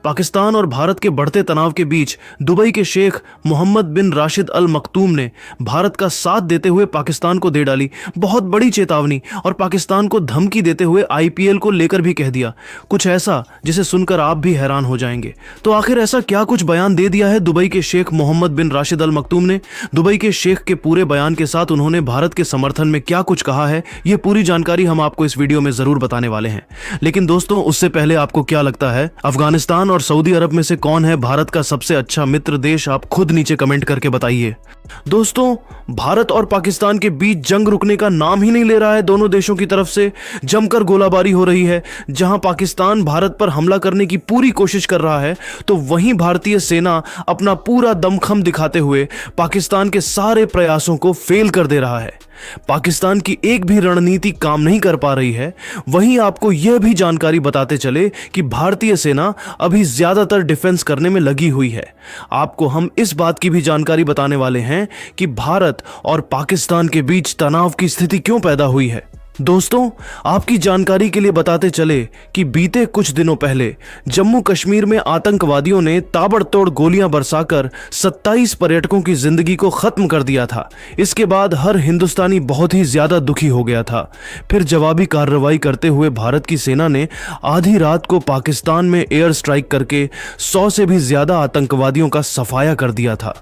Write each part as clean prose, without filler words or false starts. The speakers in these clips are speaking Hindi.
पाकिस्तान और भारत के बढ़ते तनाव के बीच दुबई के शेख मोहम्मद बिन राशिद अल मखतूम ने भारत का साथ देते हुए पाकिस्तान को दे डाली बहुत बड़ी चेतावनी और पाकिस्तान को धमकी देते हुए आईपीएल को लेकर भी कह दिया कुछ ऐसा जिसे सुनकर आप भी हैरान हो जाएंगे। तो आखिर ऐसा क्या कुछ बयान दे दिया है दुबई के शेख मोहम्मद बिन राशिद अल मखतूम ने? दुबई के शेख के पूरे बयान के साथ उन्होंने भारत के समर्थन में क्या कुछ कहा है, ये पूरी जानकारी हम आपको इस वीडियो में जरूर बताने वाले हैं। लेकिन दोस्तों उससे पहले आपको क्या लगता है अफगानिस्तान और सऊदी अरब में से कौन है भारत का सबसे अच्छा मित्र देश? आप खुद नीचे कमेंट करके बताइए। दोस्तों भारत और पाकिस्तान के बीच जंग रुकने का नाम ही नहीं ले रहा है। दोनों देशों की तरफ से जमकर गोलाबारी हो रही है। जहां पाकिस्तान भारत पर हमला करने की पूरी कोशिश कर रहा है तो वहीं भारतीय सेना अपना पूरा दमखम दिखाते हुए पाकिस्तान के सारे प्रयासों को फेल कर दे रहा है। पाकिस्तान की एक भी रणनीति काम नहीं कर पा रही है। वहीं आपको यह भी जानकारी बताते चले कि भारतीय सेना अभी ज्यादातर डिफेंस करने में लगी हुई है। आपको हम इस बात की भी जानकारी बताने वाले हैं कि भारत और पाकिस्तान के बीच तनाव की स्थिति क्यों पैदा हुई है। दोस्तों आपकी जानकारी के लिए बताते चले कि बीते कुछ दिनों पहले जम्मू कश्मीर में आतंकवादियों ने ताबड़तोड़ गोलियां बरसाकर 27 पर्यटकों की जिंदगी को खत्म कर दिया था। इसके बाद हर हिंदुस्तानी बहुत ही ज्यादा दुखी हो गया था। फिर जवाबी कार्रवाई करते हुए भारत की सेना ने आधी रात को पाकिस्तान में एयर स्ट्राइक करके 100 से भी ज्यादा आतंकवादियों का सफाया कर दिया था।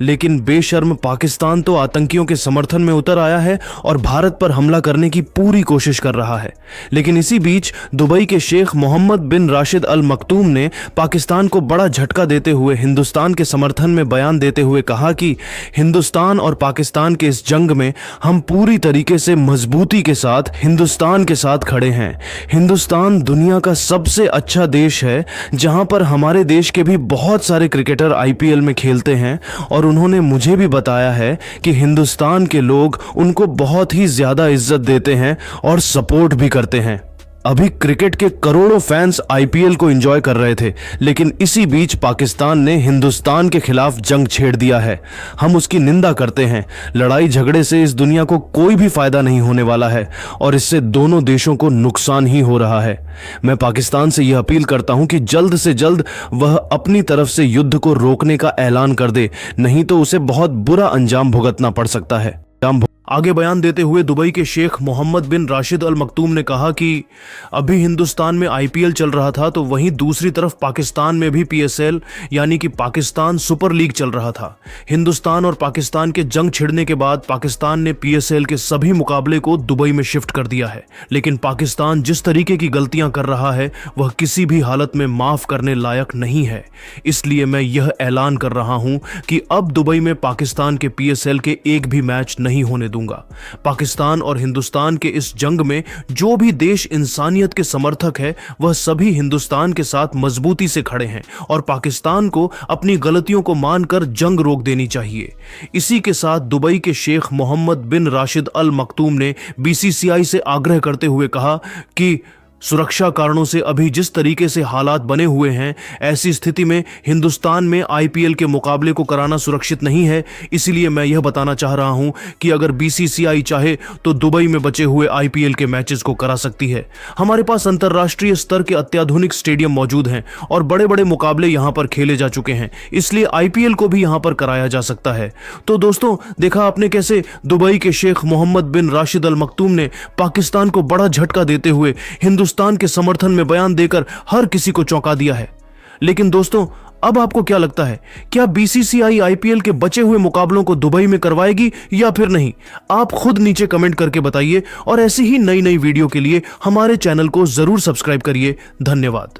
लेकिन बेशर्म पाकिस्तान तो आतंकियों के समर्थन में उतर आया है और भारत पर हमला करने की पूरी कोशिश कर रहा है। लेकिन इसी बीच दुबई के शेख मोहम्मद बिन राशिद अल मखतूम ने पाकिस्तान को बड़ा झटका देते हुए हिंदुस्तान के समर्थन में बयान देते हुए कहा कि हिंदुस्तान और पाकिस्तान के इस जंग में हम पूरी तरीके से मजबूती के साथ हिंदुस्तान के साथ खड़े हैं। हिंदुस्तान दुनिया का सबसे अच्छा देश है जहां पर हमारे देश के भी बहुत सारे क्रिकेटर आईपीएल में खेलते हैं और उन्होंने मुझे भी बताया है कि हिंदुस्तान के लोग उनको बहुत ही ज्यादा इज्जत देते हैं और सपोर्ट भी करते हैं। अभी क्रिकेट के करोड़ों फैंस आईपीएल को एंजॉय कर रहे थे, लेकिन इसी बीच पाकिस्तान ने हिंदुस्तान के खिलाफ जंग छेड़ दिया है। हम उसकी निंदा करते हैं। लड़ाई झगड़े से इस दुनिया को कोई भी फायदा नहीं होने वाला है और इससे दोनों देशों को नुकसान ही हो रहा है। मैं पाकिस्तान से यह अपील करता हूं कि जल्द से जल्द वह अपनी तरफ से युद्ध को रोकने का ऐलान कर दे, नहीं तो उसे बहुत बुरा अंजाम भुगतना पड़ सकता है। आगे बयान देते हुए दुबई के शेख मोहम्मद बिन राशिद अल मखतूम ने कहा कि अभी हिंदुस्तान में आईपीएल चल रहा था तो वहीं दूसरी तरफ पाकिस्तान में भी पीएसएल यानी कि पाकिस्तान सुपर लीग चल रहा था। हिंदुस्तान और पाकिस्तान के जंग छिड़ने के बाद पाकिस्तान ने पीएसएल के सभी मुकाबले को दुबई में शिफ्ट कर दिया है। लेकिन पाकिस्तान जिस तरीके की गलतियां कर रहा है वह किसी भी हालत में माफ करने लायक नहीं है। इसलिए मैं यह ऐलान कर रहा हूं कि अब दुबई में पाकिस्तान के पीएसएल के एक भी मैच नहीं होने दूंगा। पाकिस्तान और हिंदुस्तान के इस जंग में जो भी देश इंसानियत के समर्थक है वह सभी हिंदुस्तान के साथ मजबूती से खड़े हैं और पाकिस्तान को अपनी गलतियों को मानकर जंग रोक देनी चाहिए। इसी के साथ दुबई के शेख मोहम्मद बिन राशिद अल मखतूम ने बीसीसीआई से आग्रह करते हुए कहा कि सुरक्षा कारणों से अभी जिस तरीके से हालात बने हुए हैं ऐसी स्थिति में हिंदुस्तान में आईपीएल के मुकाबले को कराना सुरक्षित नहीं है। इसीलिए मैं यह बताना चाह रहा हूं कि अगर बीसीसीआई चाहे तो दुबई में बचे हुए आईपीएल के मैचेस को करा सकती है। हमारे पास अंतर्राष्ट्रीय स्तर के अत्याधुनिक स्टेडियम मौजूद हैं और बड़े बड़े मुकाबले यहां पर खेले जा चुके हैं, इसलिए आईपीएल को भी यहां पर कराया जा सकता है। तो दोस्तों देखा आपने कैसे दुबई के शेख मोहम्मद बिन राशिद अल मखतूम ने पाकिस्तान को बड़ा झटका देते हुए हिंदुस्तान के समर्थन में बयान देकर हर किसी को चौंका दिया है। लेकिन दोस्तों अब आपको क्या लगता है, क्या बीसीसीआई आईपीएल के बचे हुए मुकाबलों को दुबई में करवाएगी या फिर नहीं? आप खुद नीचे कमेंट करके बताइए और ऐसी ही नई नई वीडियो के लिए हमारे चैनल को जरूर सब्सक्राइब करिए। धन्यवाद।